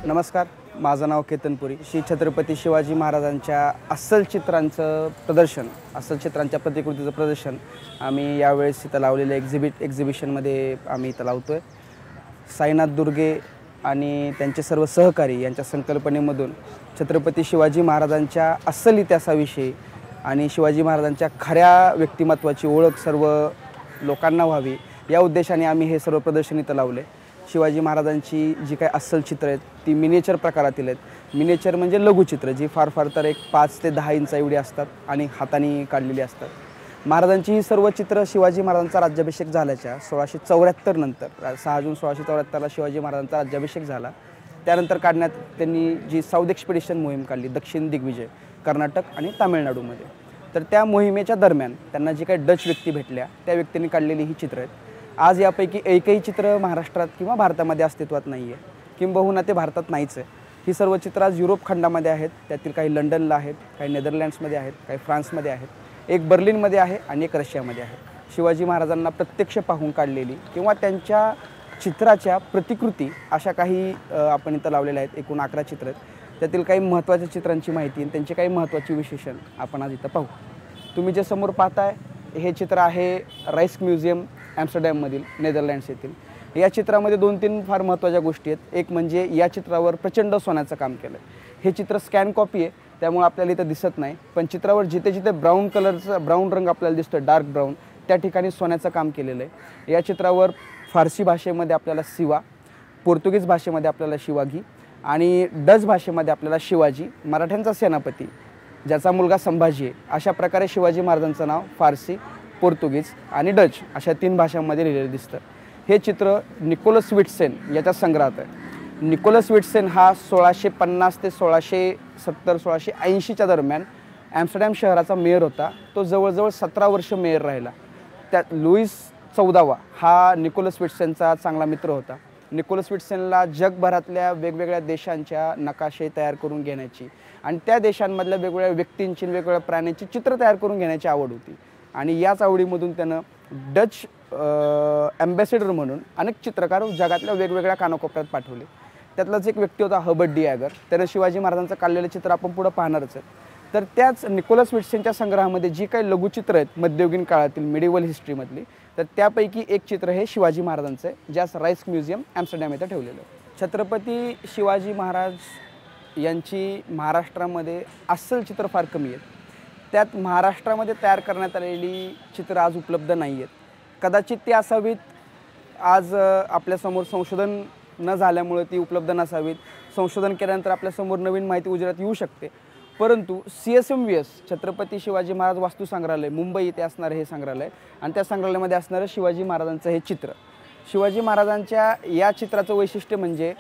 नमस्कार, माझं नाव केतनपुरी। श्री छत्रपती शिवाजी महाराजांच्या अस्सल चित्रांचं प्रदर्शन, अस्सल चित्रांच्या प्रतिकृतीचं प्रदर्शन आम्ही यावेळेस इथं लावलेलं एक्झिबिशनमध्ये आम्ही इथं लावतो आहे। साईनाथ दुर्गे आणि त्यांचे सर्व सहकारी यांच्या संकल्पनेमधून छत्रपती शिवाजी महाराजांच्या अस्सल इतिहासाविषयी आणि शिवाजी महाराजांच्या खऱ्या व्यक्तिमत्वाची ओळख सर्व लोकांना व्हावी या उद्देशाने आम्ही हे सर्व प्रदर्शन इथं लावले। शिवाजी महाराजांची जी काही अस्सल चित्र आहेत ती मिनिएचर प्रकारातील आहेत। मिनिएचर म्हणजे लघुचित्र, जी फार तर एक 5 ते 10 इंच एवढी असतात आणि हाताने काढलेली असतात। महाराजांची ही सर्व चित्र शिवाजी महाराजांचा राज्याभिषेक झाल्याच्या 1674 नंतर 6 जून 1674ला शिवाजी महाराजांचा राज्याभिषेक झाला। त्यानंतर काढण्यात त्यांनी जी साऊथ एक्सपिडिशन मोहीम काढली, दक्षिण दिग्विजय, कर्नाटक आणि तामिळनाडूमध्ये, तर त्या मोहिमेच्या दरम्यान त्यांना जी काही डच व्यक्ती भेटल्या त्या व्यक्तींनी काढलेली ही चित्र आहेत। आज यापैकी एकही चित्र महाराष्ट्रात किंवा भारतामध्ये अस्तित्वात नाही आहे, किंबहुना ते भारतात नाहीच आहे। ही सर्व चित्र आज युरोप खंडामध्ये आहेत, त्यातील काही लंडनला आहेत, काही नेदरलँड्समध्ये आहेत, काही फ्रान्समध्ये आहेत, एक बर्लिनमध्ये आहे आणि एक रशियामध्ये आहे। शिवाजी महाराजांना प्रत्यक्ष पाहून काढलेली किंवा त्यांच्या चित्राच्या प्रतिकृती अशा काही आपण इथं लावलेल्या आहेत। एकूण 11 चित्र आहेत, त्यातील काही महत्त्वाच्या चित्रांची माहिती आणि त्यांचे काही महत्त्वाची विशेषण आपण आज इथं पाहू। तुम्ही जे समोर पाहताय हे चित्र आहे राईस्क म्युझियम ॲम्स्टरडॅममधील, नेदरलँड्स येथील। या चित्रामध्ये 2-3 फार महत्त्वाच्या गोष्टी आहेत। एक म्हणजे या चित्रावर प्रचंड सोन्याचं काम केलं आहे। हे चित्र स्कॅन कॉपी आहे, त्यामुळे आपल्याला इथं दिसत नाही, पण चित्रावर जिथे जिथे ब्राऊन रंग आपल्याला दिसतो, डार्क ब्राऊन, त्या ठिकाणी सोन्याचं काम केलेलं आहे। या चित्रावर फारसी भाषेमध्ये आपल्याला सिवा, पोर्तुगीज भाषेमध्ये आपल्याला शिवाजी आणि डच भाषेमध्ये आपल्याला शिवाजी, मराठ्यांचा सेनापती ज्याचा मुलगा संभाजी आहे, अशा प्रकारे शिवाजी महाराजांचं नाव फारसी, पोर्तुगीज आणि डच अशा 3 भाषांमध्ये लिहिलेलं दिसतं। हे चित्र निकोलस विट्सेन याच्या संग्रहात आहे। निकोलस विट्सेन हा 1650 ते 1670-1680च्या दरम्यान ॲम्स्टरडॅम शहराचा मेयर होता। तो जवळजवळ 17 वर्ष मेयर राहिला। त्यात लुईस 14वा हा निकोलस विट्सेनचा चांगला मित्र होता। निकोलस विट्सेनला जगभरातल्या वेगवेगळ्या देशांच्या नकाशे तयार करून घेण्याची आणि त्या देशांमधल्या वेगवेगळ्या व्यक्तींची, वेगवेगळ्या प्राण्यांची चित्र तयार करून घेण्याची आवड होती आणि याच आवडीमधून त्यानं डच ॲम्बॅसेडर म्हणून अनेक चित्रकार जगातल्या वेगवेगळ्या कानाकोपऱ्यात पाठवले। त्यातलाच एक व्यक्ती होता हर्बर्ट डी ॲगर। त्यानं शिवाजी महाराजांचं काढलेलं चित्र आपण पुढं पाहणारच आहे। तर त्याच निकोलस विट्सेनच्या संग्रहामध्ये जी काही लघुचित्र आहेत मध्ययुगीन काळातील, मिडिवल हिस्ट्रीमधली, तर त्यापैकी एक चित्र हे शिवाजी महाराजांचं आहे, ज्यास राईस्क म्युझियम ॲम्स्टरडॅम इथं ठेवलेलं आहे। छत्रपती शिवाजी महाराज यांची महाराष्ट्रामध्ये अस्सल चित्र फार कमी आहेत। त्यात महाराष्ट्रामध्ये तयार करण्यात आलेली चित्र आज उपलब्ध नाही आहेत। कदाचित ती असावीत, आज आपल्यासमोर संशोधन न झाल्यामुळे ती उपलब्ध नसावीत। संशोधन केल्यानंतर आपल्यासमोर नवीन माहिती उजेडात येऊ शकते, परंतु CSMVS छत्रपती शिवाजी महाराज वास्तू संग्रहालय मुंबई इथे असणारं हे संग्रहालय आणि त्या संग्रहालयामध्ये असणारं शिवाजी महाराजांचं हे चित्र, शिवाजी महाराजांच्या या चित्राचं वैशिष्ट्य म्हणजे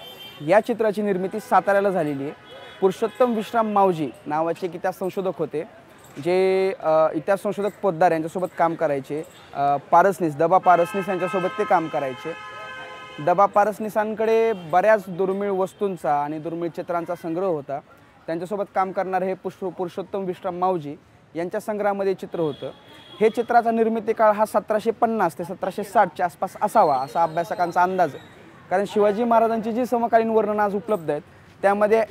या चित्राची निर्मिती साताऱ्याला झालेली आहे। पुरुषोत्तम विश्राम मावजी नावाचे एक इतिहास संशोधक होते, जे इतिहास संशोधक पोद्दार यांच्यासोबत काम करायचे। दबा पारसनीस यांच्यासोबत ते काम करायचे। दबा पारसनीसांकडे बऱ्याच दुर्मिळ वस्तूंचा आणि दुर्मिळ चित्रांचा संग्रह होता। त्यांच्यासोबत काम करणारे हे पुरुषोत्तम विश्राम मावजी यांच्या संग्रहामध्ये चित्र होतं। हे चित्राचा निर्मिती काळ हा 1750 ते 1760च्या आसपास असावा असा अभ्यासकांचा अंदाज आहे, कारण शिवाजी महाराजांची जी समकालीन वर्णनं आज उपलब्ध आहेत त्यामध्ये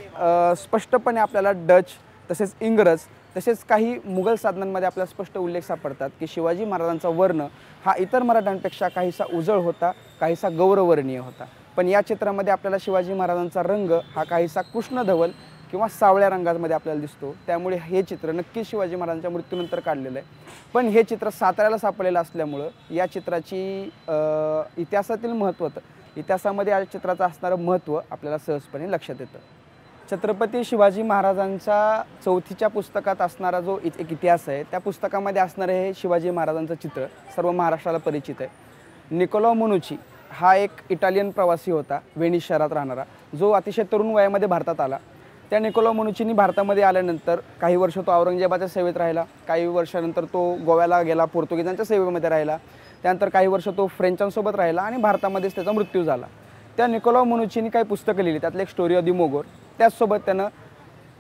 स्पष्टपणे आपल्याला डच, तसेच इंग्रज, तसेच काही मुघल साधनांमध्ये आपल्याला स्पष्ट उल्लेख सापडतात की शिवाजी महाराजांचा वर्ण हा इतर मराठ्यांपेक्षा काहीसा उजळ होता, काहीसा गौरवर्णीय होता। पण या चित्रामध्ये आपल्याला शिवाजी महाराजांचा रंग हा काहीसा कृष्णधवल किंवा सावळ्या रंगामध्ये आपल्याला दिसतो, त्यामुळे हे चित्र नक्कीच शिवाजी महाराजांच्या मृत्यूनंतर काढलेलं आहे। पण हे चित्र साताऱ्याला सापडलेलं असल्यामुळं या चित्राची इतिहासातील इतिहासामध्ये या चित्राचं असणारं महत्त्व आपल्याला सहजपणे लक्षात येतं। छत्रपती शिवाजी महाराजांच्या 4थीच्या पुस्तकात असणारा जो एक इतिहास आहे, त्या पुस्तकामध्ये असणारं हे शिवाजी महाराजांचं चित्र सर्व महाराष्ट्राला परिचित आहे। निकोलो मनुची हा एक इटालियन प्रवासी होता, व्हेनिस शहरात राहणारा, जो अतिशय तरुण वयामध्ये भारतात आला। त्या निकोलो मनुचीनी भारतामध्ये आल्यानंतर काही वर्ष तो औरंगजेबाच्या सेवेत राहिला, काही वर्षानंतर तो गोव्याला गेला, पोर्तुगीजांच्या सेवेमध्ये राहिला, त्यानंतर काही वर्ष तो फ्रेंचांसोबत राहिला आणि भारतामध्येच त्याचा मृत्यू झाला। त्या निकोलो मनुचीनी काही पुस्तकं लिहिली, त्यातलं एक स्टोरी ऑफ दी मोगोर। त्याचसोबत त्यानं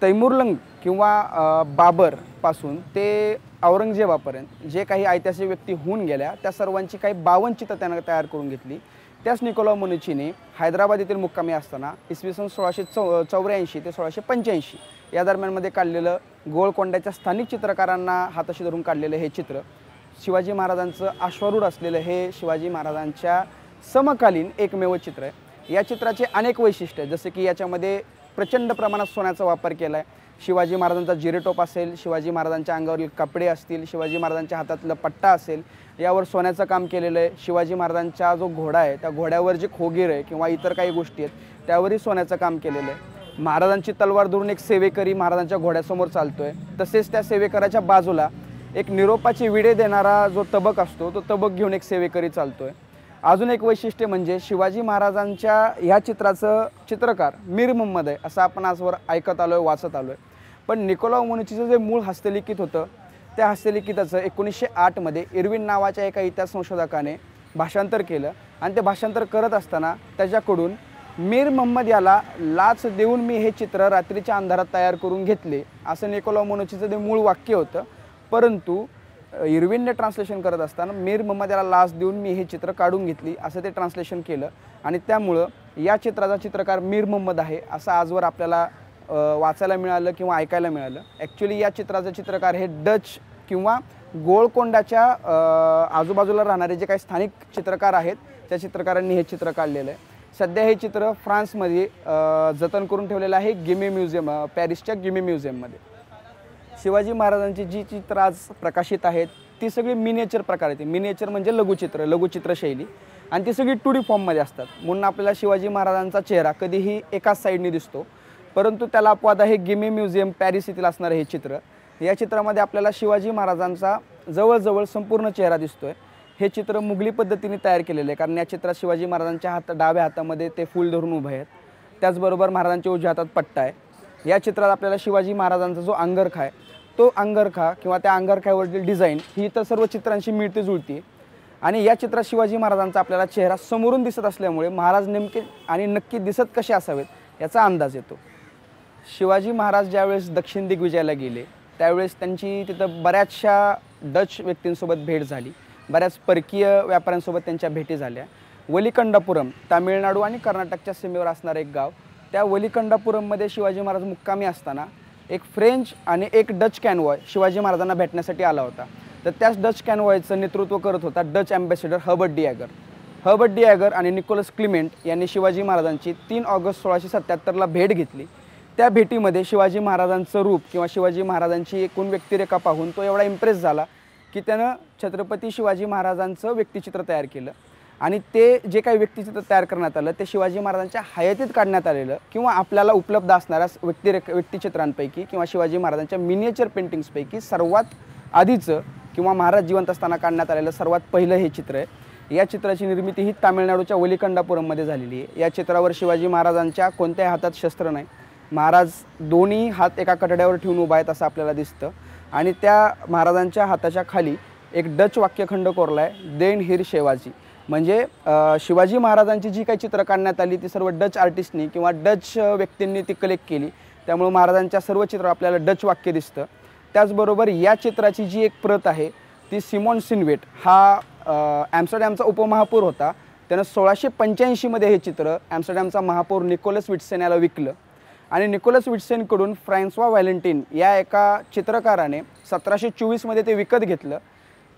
तैमुरलंग किंवा बाबरपासून ते औरंगजेबापर्यंत जे काही ऐतिहासिक व्यक्ती होऊन गेल्या त्या सर्वांची काही 52 चित्रं त्यानं तयार करून घेतली। त्याच निकोला मोनुचिनी हैदराबाद येथील मुक्कामी असताना इसवी सन 1684 ते 1685 या दरम्यानमध्ये काढलेलं गोलकोंड्याच्या स्थानिक चित्रकारांना हाताशी धरून काढलेलं हे चित्र शिवाजी महाराजांचं अश्वारूढ असलेलं हे शिवाजी महाराजांच्या समकालीन एकमेव चित्र आहे। या चित्राचे अनेक वैशिष्ट्य आहेत, जसे की याच्यामध्ये प्रचंड प्रमाणात सोन्याचा वापर केला आहे। शिवाजी महाराजांचा जिरेटोप असेल, शिवाजी महाराजांच्या अंगावरील कपडे असतील, शिवाजी महाराजांच्या हातातला पट्टा असेल, यावर सोन्याचं काम केलेलं आहे। शिवाजी महाराजांचा जो घोडा आहे त्या घोड्यावर जे खोगीर आहे किंवा इतर काही गोष्टी आहेत त्यावरही सोन्याचं काम केलेलं आहे। महाराजांची तलवार धरून एक सेवेकरी महाराजांच्या घोड्यासमोर चालतोय, तसेच त्या सेवेकराच्या बाजूला एक निरोपाची विडे देणारा जो तबक असतो तो तबक घेऊन एक सेवेकरी चालतोय। अजून एक वैशिष्ट्य म्हणजे शिवाजी महाराजांच्या ह्या चित्राचं चित्रकार मीर मुहम्मद आहे असं आपण आजवर ऐकत आलोय, वाचत आलोय। पण निकोला मोनुचिचं जे मूळ हस्तलिखित होतं त्या हस्तलिखिताचं 1908 मध्ये इर्विन नावाच्या एका इतिहास संशोधकाने भाषांतर केलं आणि ते भाषांतर करत असताना त्याच्याकडून मीर मुहम्मद याला लाच देऊन मी हे चित्र रात्रीच्या अंधारात तयार करून घेतले असं निकोला मोनुचिचं ते मूळ वाक्य होतं। परंतु इर्विनने ट्रान्सलेशन करत असताना मीर मुहम्मद याला लाच देऊन मी हे चित्र काढून घेतली असं ते ट्रान्सलेशन केलं आणि त्यामुळं या चित्राचा चित्रकार मीर मुहम्मद आहे असं आजवर आपल्याला वाचायला मिळालं किंवा ऐकायला मिळालं। ॲक्च्युली या चित्राचे चित्रकार हे डच किंवा गोलकोंडाच्या आजूबाजूला राहणारे जे काही स्थानिक चित्रकार आहेत त्या चित्रकारांनी हे चित्र काढलेलं आहे। सध्या हे चित्र फ्रान्समध्ये जतन करून ठेवलेलं आहे गिमी म्युझियम, पॅरिसच्या गिमी म्युझियममध्ये। शिवाजी महाराजांची जी चित्र आज प्रकाशित आहेत ती सगळी मिनिएचर प्रकार आहेत। मिनिएचर म्हणजे लघुचित्र शैली आणि ती सगळी 2D फॉर्ममध्ये असतात, म्हणून आपल्याला शिवाजी महाराजांचा चेहरा कधीही एकाच साईडने दिसतो। परंतु त्याला अपवाद आहे गिमी म्युझियम पॅरिस येथील असणारे हे चित्र। या चित्रामध्ये आपल्याला शिवाजी महाराजांचा जवळजवळ संपूर्ण चेहरा दिसतोय। हे चित्र मुघली पद्धतीने तयार केलेले आहे, कारण या चित्रात शिवाजी महाराजांच्या डाव्या हातामध्ये ते फूल धरून उभे आहेत, त्याचबरोबर महाराजांच्या उजव्या हातात पट्टा आहे। या चित्रात आपल्याला शिवाजी महाराजांचा जो अंगरखा आहे तो अंगरखा किंवा त्या अंगरख्यावरील डिझाईन ही इतर सर्व चित्रांशी मिळती जुळती आणि या चित्रात शिवाजी महाराजांचा आपल्याला चेहरा समोरून दिसत असल्यामुळे महाराज नेमके आणि नक्की दिसत कसे असावेत याचा अंदाज येतो। शिवाजी महाराज ज्यावेळेस दक्षिण दिग्विजयाला गेले त्यावेळेस त्यांची तिथं बऱ्याचशा डच व्यक्तींसोबत भेट झाली, बऱ्याच परकीय व्यापाऱ्यांसोबत त्यांच्या भेटी झाल्या। वलिकंडापुरम तामिळनाडू आणि कर्नाटकच्या सीमेवर असणारं एक गाव, त्या वलिकंडापुरममध्ये शिवाजी महाराज मुक्कामी असताना एक फ्रेंच आणि एक डच कॅनवॉय शिवाजी महाराजांना भेटण्यासाठी आला होता। तर त्याच डच कॅनवॉयचं नेतृत्व करत होता डच ॲम्बॅसेडर हर्बर्ट डी ॲगर आणि निकोलस क्लिमेंट यांनी शिवाजी महाराजांची 3 ऑगस्ट 1677ला भेट घेतली। त्या भेटीमध्ये शिवाजी महाराजांचं रूप किंवा शिवाजी महाराजांची एकूण व्यक्तिरेखा पाहून तो एवढा इम्प्रेस झाला की त्यानं छत्रपती शिवाजी महाराजांचं व्यक्तिचित्र तयार केलं आणि ते जे काही व्यक्तिचित्र तयार करण्यात आलं ते शिवाजी महाराजांच्या हयातीत काढण्यात आलेलं किंवा आपल्याला उपलब्ध असणाऱ्या व्यक्तिचित्रांपैकी किंवा शिवाजी महाराजांच्या मिनिएचर पेंटिंग्सपैकी सर्वात आधीचं किंवा महाराज जिवंत असताना काढण्यात आलेलं सर्वात पहिलं हे चित्र आहे। या चित्राची निर्मिती ही तामिळनाडूच्या वलिकंडापुरममध्ये झालेली आहे। या चित्रावर शिवाजी महाराजांच्या कोणत्याही हातात शस्त्र नाही, महाराज दोन्ही हात एका कठड्यावर ठेवून उभा आहेत असं आपल्याला दिसतं आणि त्या महाराजांच्या हाताच्या खाली एक डच वाक्यखंड कोरला आहे, देन हिर शिवाजी, म्हणजे शिवाजी महाराजांची जी काही चित्र काढण्यात आली ती सर्व डच आर्टिस्टनी किंवा डच व्यक्तींनी ती कलेक्ट केली, त्यामुळे महाराजांच्या सर्व चित्र आपल्याला डच वाक्य दिसतं। त्याचबरोबर या चित्राची जी एक प्रत आहे ती सिमॉन सिनवेट हा ॲम्स्टरडॅमचा उपमहापौर होता, त्यानं 1685 मध्ये हे चित्र ॲम्स्टरडॅमचा महापौर निकोलस विट्सेन याला विकलं आणि निकोलस विट्सेनकडून फ्रान्सवा व्हॅलेंटिन या एका चित्रकाराने 1724 मध्ये ते विकत घेतलं।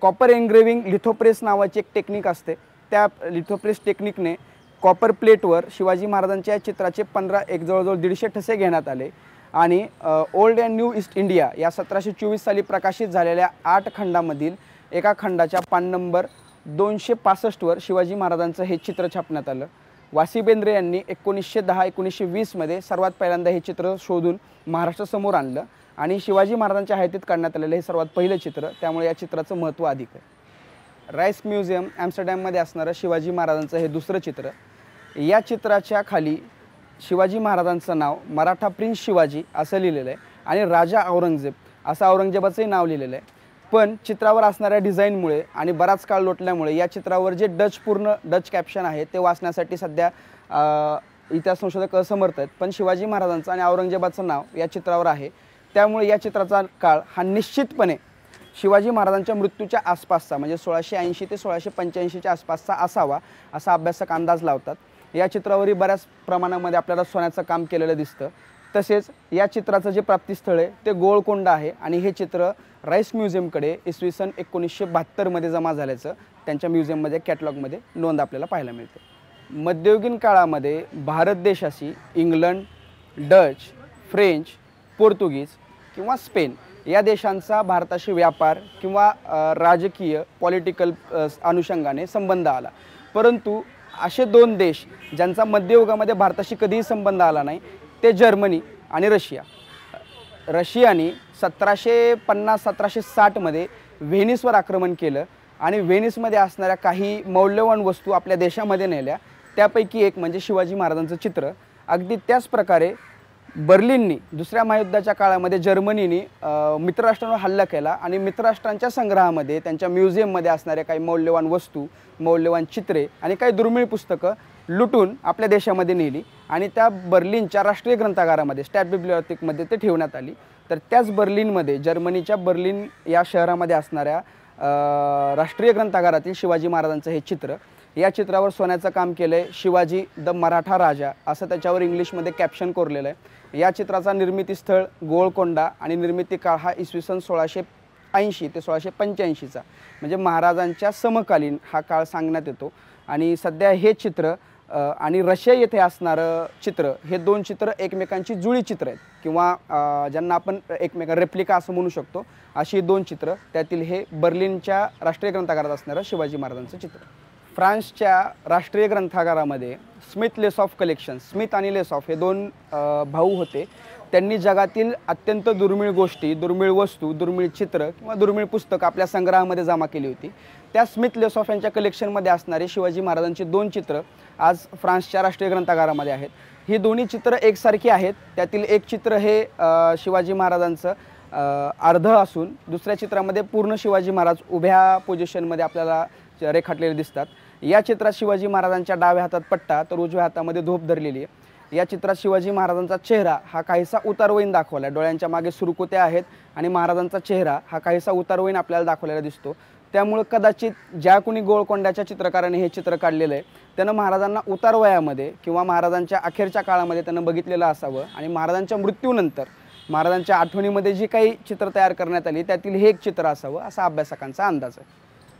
कॉपर एन्ग्रेविंग लिथोप्रेस नावाची एक टेक्निक असते, त्या लिथोप्रेस टेक्निकने कॉपर प्लेटवर शिवाजी महाराजांच्या चित्राचे जवळजवळ 150 ठसे घेण्यात आले आणि old and new east India या 1724 साली प्रकाशित झालेल्या 8 खंडामधील एका खंडाच्या पान नंबर 265 वर शिवाजी महाराजांचं हे चित्र छापण्यात आलं। वासी बेंद्रे यांनी 1910-1920 मध्ये सर्वात पहिल्यांदा हे चित्र शोधून महाराष्ट्रासमोर आणलं आणि शिवाजी महाराजांच्या हयातीत काढण्यात आलेलं हे सर्वात पहिलं चित्र, त्यामुळे या चित्राचं महत्त्व अधिक आहे। राईस म्युझियम ॲम्स्टरडॅममध्ये असणारं शिवाजी महाराजांचं हे दुसरं चित्र, या चित्राच्या खाली शिवाजी महाराजांचं नाव मराठा प्रिन्स शिवाजी असं लिहिलेलं आहे आणि राजा औरंगजेब असं औरंगजेबाचंही नाव लिहिलेलं आहे। पण चित्रावर असणाऱ्या डिझाईनमुळे आणि बराच काळ लोटल्यामुळे या चित्रावर जे डच कॅप्शन आहे ते वाचण्यासाठी सध्या इतिहास संशोधक असमर्थ आहेत, पण शिवाजी महाराजांचं आणि औरंगजेबाचं नाव या चित्रावर आहे, त्यामुळे या चित्राचा काळ हा निश्चितपणे शिवाजी महाराजांच्या मृत्यूच्या आसपासचा म्हणजे 1680 ते 1685च्या आसपासचा असावा असा अभ्यासक अंदाज लावतात. या चित्रावरही बऱ्याच प्रमाणामध्ये आपल्याला सोन्याचं काम केलेलं दिसतं. तसेच या चित्राचं जे प्राप्तिस्थळ आहे ते गोळकोंडा आहे आणि हे चित्र राईस म्युझियमकडे इसवी सन 1972मध्ये जमा झाल्याचं त्यांच्या म्युझियममध्ये कॅटलॉगमध्ये नोंद आपल्याला पाहायला मिळते. मध्ययुगीन काळामध्ये भारत देशाशी इंग्लंड, डच, फ्रेंच, पोर्तुगीज किंवा स्पेन या देशांचा भारताशी व्यापार किंवा राजकीय पॉलिटिकल अनुषंगाने संबंध आला. परंतु असे दोन देश ज्यांचा मध्ययुगामध्ये भारताशी कधीही संबंध आला नाही ते जर्मनी आणि रशिया. रशियाने 1750-1760मध्ये व्हेनिसवर आक्रमण केलं आणि व्हेनिसमध्ये असणाऱ्या काही मौल्यवान वस्तू आपल्या देशामध्ये नेल्या. त्यापैकी एक म्हणजे शिवाजी महाराजांचं चित्र. अगदी त्याच प्रकारे बर्लिननी दुसऱ्या महायुद्धाच्या काळामध्ये जर्मनीने मित्रराष्ट्रांवर हल्ला केला आणि मित्रराष्ट्रांच्या संग्रहामध्ये त्यांच्या म्युझियममध्ये असणाऱ्या काही मौल्यवान वस्तू, मौल्यवान चित्रे आणि काही दुर्मिळ पुस्तकं लुटून आपल्या देशामध्ये नेली आणि त्या बर्लिनच्या राष्ट्रीय ग्रंथागारामध्ये स्टॅट बिब्लिओथेकमध्ये ते ठेवण्यात आली. तर त्याच बर्लिनमध्ये जर्मनीच्या बर्लिन या शहरामध्ये असणाऱ्या राष्ट्रीय ग्रंथागारातील शिवाजी महाराजांचं हे चित्र. या चित्रावर सोन्याचं काम केलं आहे. शिवाजी द मराठा राजा असं त्याच्यावर इंग्लिशमध्ये कॅप्शन कोरलेलं आहे. या चित्राचा निर्मिती स्थळ गोळकोंडा आणि निर्मिती काळ हा इसवी सन 1680 ते 1685चा म्हणजे महाराजांच्या समकालीन हा काळ सांगण्यात येतो. आणि सध्या हे चित्र आणि रशिया येथे असणारं चित्र हे दोन चित्र एकमेकांची जुळी चित्र आहेत किंवा ज्यांना आपण रेप्लिका असं म्हणू शकतो. अशी दोन चित्र त्यातील हे बर्लिनच्या राष्ट्रीय ग्रंथागारात असणारं शिवाजी महाराजांचं चित्र. फ्रान्सच्या राष्ट्रीय ग्रंथागारामध्ये स्मिथ लेसॉफ कलेक्शन, स्मिथ आणि लेसॉफ हे दोन भाऊ होते. त्यांनी जगातील अत्यंत दुर्मिळ गोष्टी, दुर्मिळ वस्तू, दुर्मिळ चित्र किंवा दुर्मिळ पुस्तकं आपल्या संग्रहामध्ये जमा केली होती. त्या स्मिथ लेसॉफ यांच्या कलेक्शनमध्ये असणारे शिवाजी महाराजांची दोन चित्र आज फ्रान्सच्या राष्ट्रीय ग्रंथागारामध्ये आहेत. ही दोन्ही चित्र एकसारखी आहेत. त्यातील एक चित्र हे शिवाजी महाराजांचं अर्ध असून दुसऱ्या चित्रामध्ये पूर्ण शिवाजी महाराज उभ्या पोझिशनमध्ये आपल्याला रेखाटलेले दिसतात. या चित्रात शिवाजी महाराजांच्या डाव्या हातात पट्टा तर उजव्या हातामध्ये धोप धरलेली आहे. या चित्रात शिवाजी महाराजांचा चेहरा हा काहीसा उतारवयीन दाखवला आहे. डोळ्यांच्या मागे सुरकुत्या आहेत आणि महाराजांचा चेहरा हा काहीसा उतारवयीन आपल्याला दाखवलेला दिसतो. त्यामुळे कदाचित ज्या कोणी गोळकोंड्याच्या चित्रकाराने हे चित्र काढलेलं आहे त्यानं महाराजांना उतारवयामध्ये किंवा महाराजांच्या अखेरच्या काळामध्ये त्यानं बघितलेलं असावं आणि महाराजांच्या मृत्यूनंतर महाराजांच्या आठवणीमध्ये जी काही चित्र तयार करण्यात आली त्यातील हे एक चित्र असावं असा अभ्यासकांचा अंदाज आहे.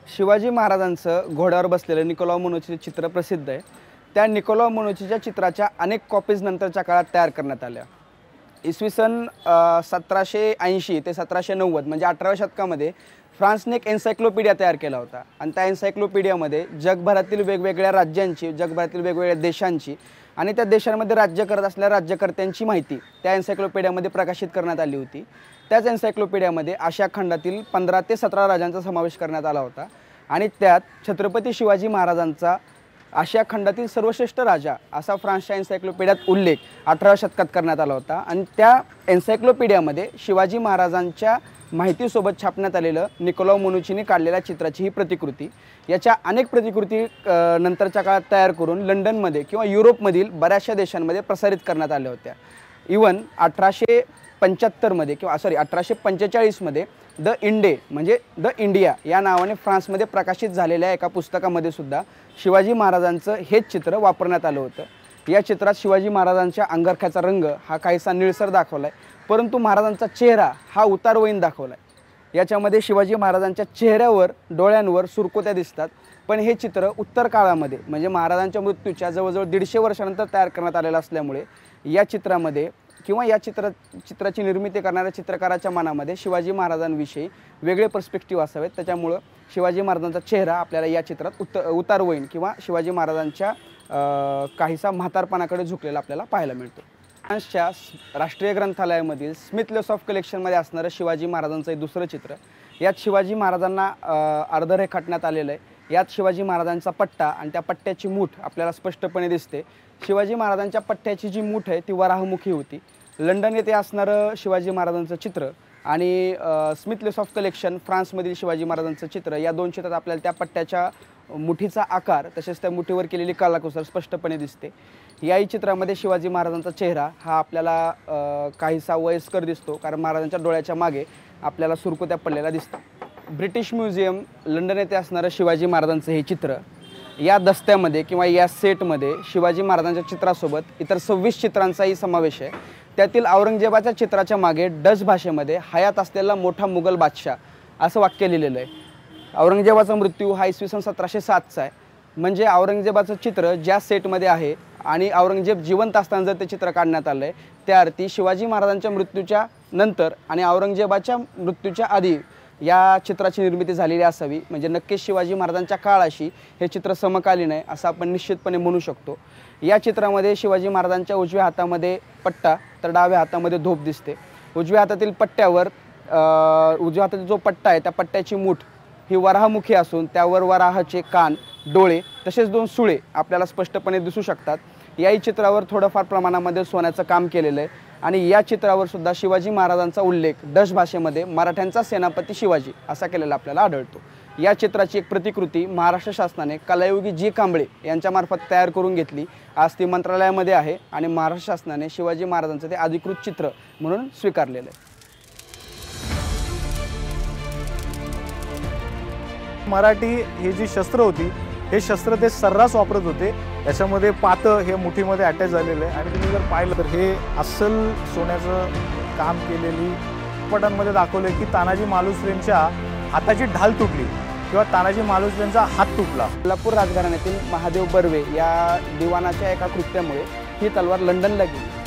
शिवाजी महाराजांचं घोड्यावर बसलेलं निकोलाव मनोचे चित्र प्रसिद्ध आहे. त्या निकोलाव मनोचीच्या चित्राच्या अनेक कॉपीज नंतरच्या काळात तयार करण्यात आल्या. इसवी सन 1780 ते 1790 म्हणजे 18व्या शतकामध्ये फ्रान्सने एक एन्सायक्लोपीडिया तयार केला होता आणि त्या एन्सायक्लोपीडियामध्ये जगभरातील वेगवेगळ्या राज्यांची, जगभरातील वेगवेगळ्या देशांची आणि त्या देशांमध्ये राज्य करत असलेल्या राज्यकर्त्यांची माहिती त्या एन्सायक्लोपीडियामध्ये प्रकाशित करण्यात आली होती. त्याच एन्सायक्लोपीडियामध्ये आशिया खंडातील 15 ते 17 राजांचा समावेश करण्यात आला होता आणि त्यात छत्रपती शिवाजी महाराजांचा आशिया खंडातील सर्वश्रेष्ठ राजा असा फ्रान्सच्या एन्सायक्लोपीडियात उल्लेख 18व्या शतकात करण्यात आला होता आणि त्या एन्सायक्लोपीडियामध्ये शिवाजी महाराजांच्या माहितीसोबत छापण्यात आलेलं निकोलाव मनुचीने काढलेल्या चित्राची ही प्रतिकृती. याच्या अनेक प्रतिकृती नंतरच्या काळात तयार करून लंडनमध्ये किंवा युरोपमधील बऱ्याचशा देशांमध्ये प्रसारित करण्यात आल्या होत्या. इवन 1845मध्ये द इंडे म्हणजे द इंडिया या नावाने फ्रान्समध्ये प्रकाशित झालेल्या एका पुस्तकामध्ये सुद्धा शिवाजी महाराजांचं हेच चित्र वापरण्यात आलं होतं. या चित्रात शिवाजी महाराजांच्या अंगरख्याचा रंग हा काहीसा निळसर दाखवला आहे परंतु महाराजांचा चेहरा हा उतारवयीन दाखवला आहे. याच्यामध्ये शिवाजी महाराजांच्या चेहऱ्यावर, डोळ्यांवर सुरकुत्या दिसतात. पण हे चित्र उत्तर काळामध्ये म्हणजे महाराजांच्या मृत्यूच्या जवळजवळ 150 वर्षानंतर तयार करण्यात आलेलं असल्यामुळे या चित्रामध्ये किंवा या चित्राची निर्मिती करणाऱ्या चित्रकाराच्या मनामध्ये शिवाजी महाराजांविषयी वेगळे पर्स्पेक्टिव्ह असावेत. त्याच्यामुळं शिवाजी महाराजांचा चेहरा आपल्याला या चित्रात उतारवयीन किंवा शिवाजी महाराजांच्या काहीसा म्हातारपणाकडे झुकलेला आपल्याला पाहायला मिळतो. फ्रान्सच्या राष्ट्रीय ग्रंथालयामधील स्मिथ लेसॉफ कलेक्शनमध्ये असणारं शिवाजी महाराजांचं हे दुसरं चित्र. यात शिवाजी महाराजांना अर्ध रेखाटण्यात आलेलं आहे. यात शिवाजी महाराजांचा पट्टा आणि त्या पट्ट्याची मूठ आपल्याला स्पष्टपणे दिसते. शिवाजी महाराजांच्या पट्ट्याची जी मूठ आहे ती वराहमुखी होती. लंडन येथे असणारं शिवाजी महाराजांचं चित्र आणि स्मिथ लेसॉफ कलेक्शन फ्रान्समधील शिवाजी महाराजांचं चित्र या दोन चित्रात आपल्याला त्या पट्ट्याच्या मुठीचा आकार तसेच त्या मुठीवर केलेली कलाकुसर स्पष्टपणे दिसते. याही चित्रामध्ये शिवाजी महाराजांचा चेहरा हा आपल्याला काहीसा वयस्कर दिसतो कारण महाराजांच्या डोळ्याच्या मागे आपल्याला सुरकुत्या पडलेल्या दिसतात। ब्रिटिश म्युझियम लंडन येथे असणारं शिवाजी महाराजांचं हे चित्र, या दस्त्यामध्ये किंवा या सेटमध्ये शिवाजी महाराजांच्या चित्रासोबत इतर 26 चित्रांचाही समावेश आहे। त्यातील औरंगजेबाच्या चित्राच्या मागे डच भाषेमध्ये हयात असलेला मोठा मुघल बादशाह असं वाक्य लिहिलेलं आहे। औरंगजेबाचा मृत्यू हा इसवी सन 1707चा आहे। म्हणजे औरंगजेबाचं चित्र ज्या सेटमध्ये आहे आणि औरंगजेब जिवंत असताना जर ते चित्र काढण्यात आलं आहे, त्या अर्थी शिवाजी महाराजांच्या मृत्यूच्या नंतर आणि औरंगजेबाच्या मृत्यूच्या आधी या चित्राची निर्मिती झालेली असावी। म्हणजे नक्कीच शिवाजी महाराजांच्या काळाशी हे चित्र समकालीन आहे असं आपण निश्चितपणे म्हणू शकतो। या चित्रामध्ये शिवाजी महाराजांच्या उजव्या हातामध्ये पट्टा तर डाव्या हातामध्ये धोप दिसते। उजव्या हातातील पट्ट्यावर उजव्या हातातील जो पट्टा आहे त्या पट्ट्याची मूठ ही वराहमुखी असून त्यावर वराहाचे कान, डोळे तसेच 2 सुळे आपल्याला स्पष्टपणे दिसू शकतात। याही चित्रावर थोडंफार प्रमाणामध्ये सोन्याचं काम केलेलं आहे आणि या चित्रावर सुद्धा शिवाजी महाराजांचा उल्लेख डच भाषेमध्ये मराठ्यांचा सेनापती शिवाजी असा केलेला आपल्याला आढळतो। या चित्राची एक प्रतिकृती महाराष्ट्र शासनाने कलायोगी जी कांबळे यांच्यामार्फत तयार करून घेतली। आज ती मंत्रालयामध्ये आहे आणि महाराष्ट्र शासनाने शिवाजी महाराजांचं ते अधिकृत चित्र म्हणून स्वीकारलेलं आहे। मराठी ही जी शस्त्र होती, हे शस्त्र ते सर्रास वापरत होते। याच्यामध्ये पातं हे मुठीमध्ये अटॅच झालेलं आहे आणि तुम्ही जर पाहिलं तर हे अस्सल सोन्याचं काम केलेली पटांमध्ये दाखवले की तानाजी मालुसरेंच्या हाताची ढाल तुटली किंवा तानाजी मालुसरेंचा हात तुटला। कोल्हापूर राजघराण्यातील महादेव बर्वे या दिवाणाच्या एका कृत्यामुळे ही तलवार लंडनला गेली।